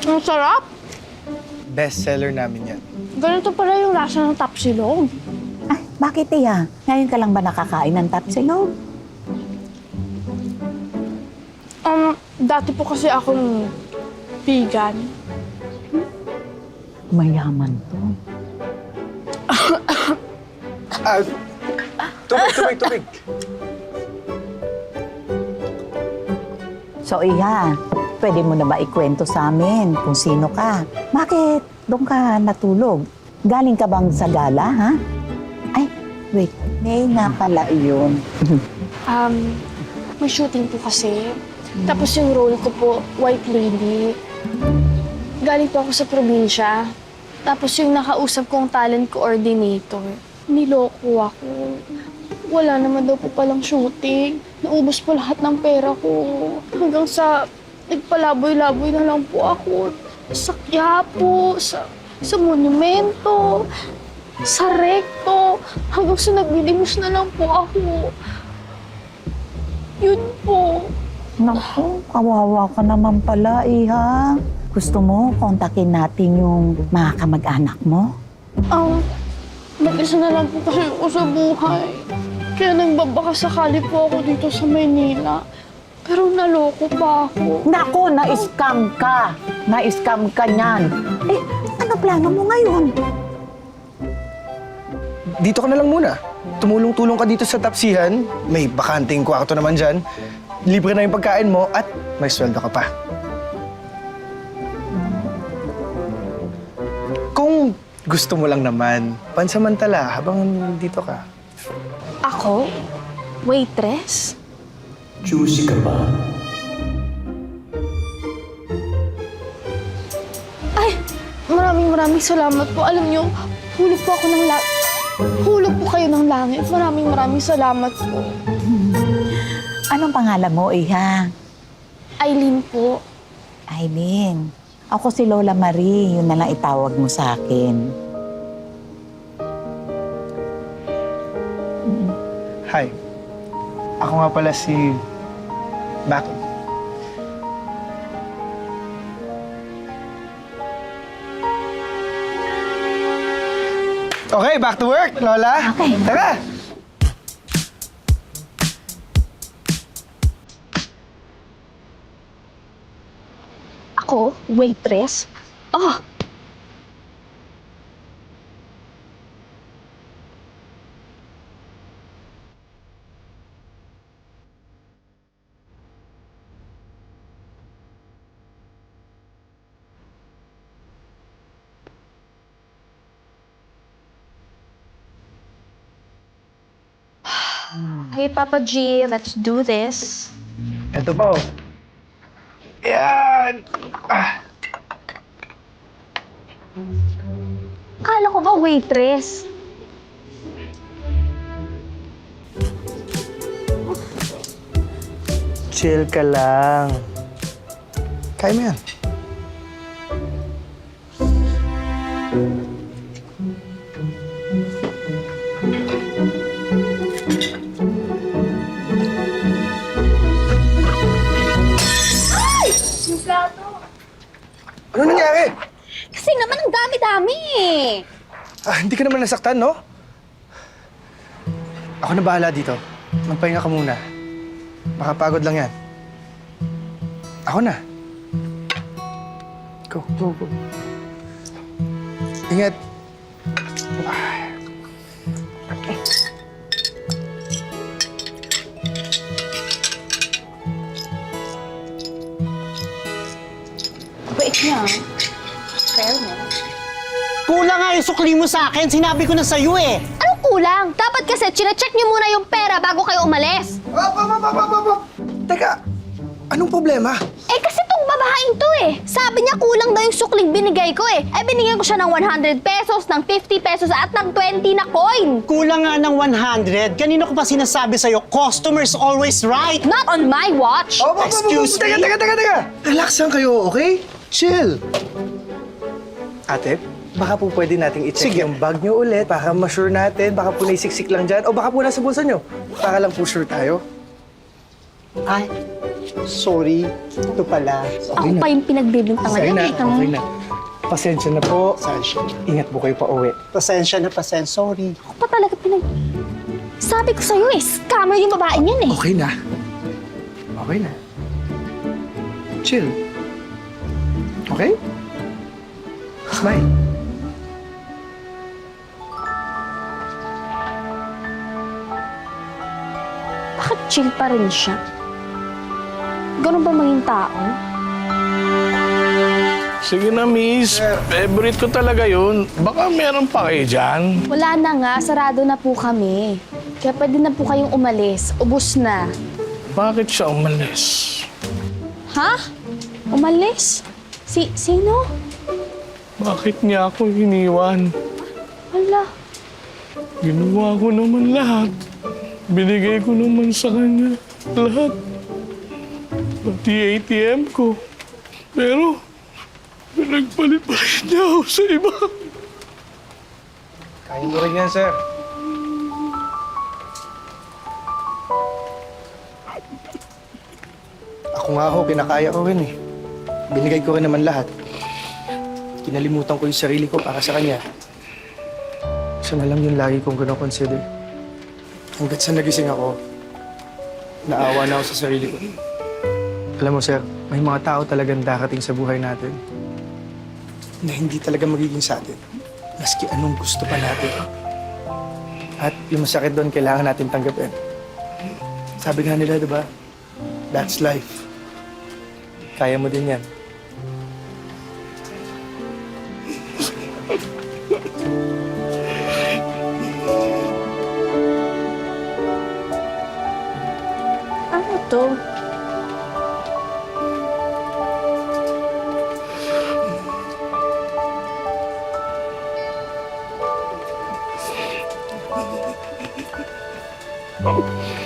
Ang sarap! Best-seller namin yan. Ganito pala yung lasa ng tapsilog. Ah, bakit Tia? Ngayon ka lang ba nakakain ng tapsilog? Dati po kasi akong vegan. Mayaman to. Tubig. So Iha, pwede mo na ba ikwento sa amin kung sino ka? Bakit doon ka natulog? Galing ka bang sa gala, ha? Ay, wait. May nga pala yun. May shooting po kasi. Tapos yung role ko po, White Lady. Galing po ako sa probinsya. Tapos yung nakausap kong talent coordinator, niloko ako. Wala naman daw po palang shooting. Naubos po lahat ng pera ko. Hanggang sa nagpalaboy-laboy na lang po ako. Sa Quiapo, sa monumento, sa recto. Hanggang sa nagdilimos na lang po ako. Yun po. Naku, kawawa ka naman pala, Iha. Gusto mo kontakin natin yung mga kamag-anak mo? Mag-isa na lang po kasi ako sa buhay. Kaya nagbabaka sakali po ako dito sa Maynila. Pero naloko pa ako. Naku, na-scam ka. Na-scam ka niyan. Eh, ano plano mo ngayon? Dito ka na lang muna. Tumulong-tulong ka dito sa tapsihan. May bakanting kwarto naman dyan. Libre na yung pagkain mo at may sweldo ka pa. Kung gusto mo lang naman, pansamantala habang dito ka. Ako? Waitress? Juicy ka ba? Ay, maraming salamat po. Alam niyo, hulog po ako ng hulog po kayo ng langit. Maraming salamat po. Anong pangalan mo, Iha? Eileen po. Aileen. Ako si Lola Marie. Yun na lang itawag mo sa akin. Hi. Ako nga pala si Baki. Okay, back to work, Lola. Okay. Tara! Ako? Waitress? Oh! Hey, Papa G, let's do this. Ito po. Yan! Akala ko ba waitress? Chill ka lang. Kaya mo yan. Ano nangyari? Kasi naman ang dami-dami eh. Hindi ka naman nasaktan, no? Ako na bahala dito. Magpahinga ka muna. Baka pagod lang yan. Ako na. Go. Ingat. Wait niya. Fairness. Kulang nga yung sukli mo sa akin. Sinabi ko na sa'yo eh. Anong kulang? Dapat kasi chine-check niyo muna yung pera bago kayo umalis. Teka, anong problema? Eh kasi tong babaeng to eh. Sabi niya kulang daw yung sukling binigay ko eh. Eh binigyan ko siya ng 100 pesos, ng 50 pesos at ng 20 na coin. Kulang nga ng 100. Kanino ko pa sinasabi sa'yo, customers always right. Not on my watch. Excuse me? Teka. Relax lang kayo, okay? Chill. Ate, baka po pwede nating i-check Sige. yung bag nyo ulit para ma-sure natin. Baka po naisiksik lang dyan. O baka po nasa bulsa nyo. Para lang po sure tayo. Ay, sorry. Ito pala. Ako pa yung pinagbibintangan Okay niya. na, Kita mo. okay na. Pasensya na po. Pasensya. Ingat po kayo pa uwi. Pasensya na, sorry. Ako pa talaga Sabi ko sa'yo eh, scammer yung babae niyan eh. Okay na. Okay na. Chill. Okay? Smile. Bakit chill pa rin siya? Ganun ba maging tao? Sige na, miss. Favorite ko talaga yun. Baka meron pa kayo dyan. Wala na nga, sarado na po kami. Kaya pwede na po kayong umalis. Ubus na. Bakit siya umalis? Ha? Umalis? Sino? Bakit niya ako iniwan? Wala. Ginawa ko naman lahat. Binigay ko naman sa kanya lahat. Pati ATM ko. Pero, pinagpalit-palit niya ako sa iba. Kaya mo rin yan, sir. Ako nga ho, kinakaya ko rin eh. Binigay ko rin naman lahat. Kinalimutan ko yung sarili ko para sa kanya. Siya na lang yung lagi kong consider. Hanggat sa nagising ako, naawa na ako sa sarili ko. Alam mo, sir, may mga tao talagang darating sa buhay natin na hindi talaga magiging sa atin, maski anong gusto pa natin. At yung masakit doon, kailangan natin tanggapin. Sabi nga nila, di ba? That's life. Kaya mo din yan. Ano to? Oh.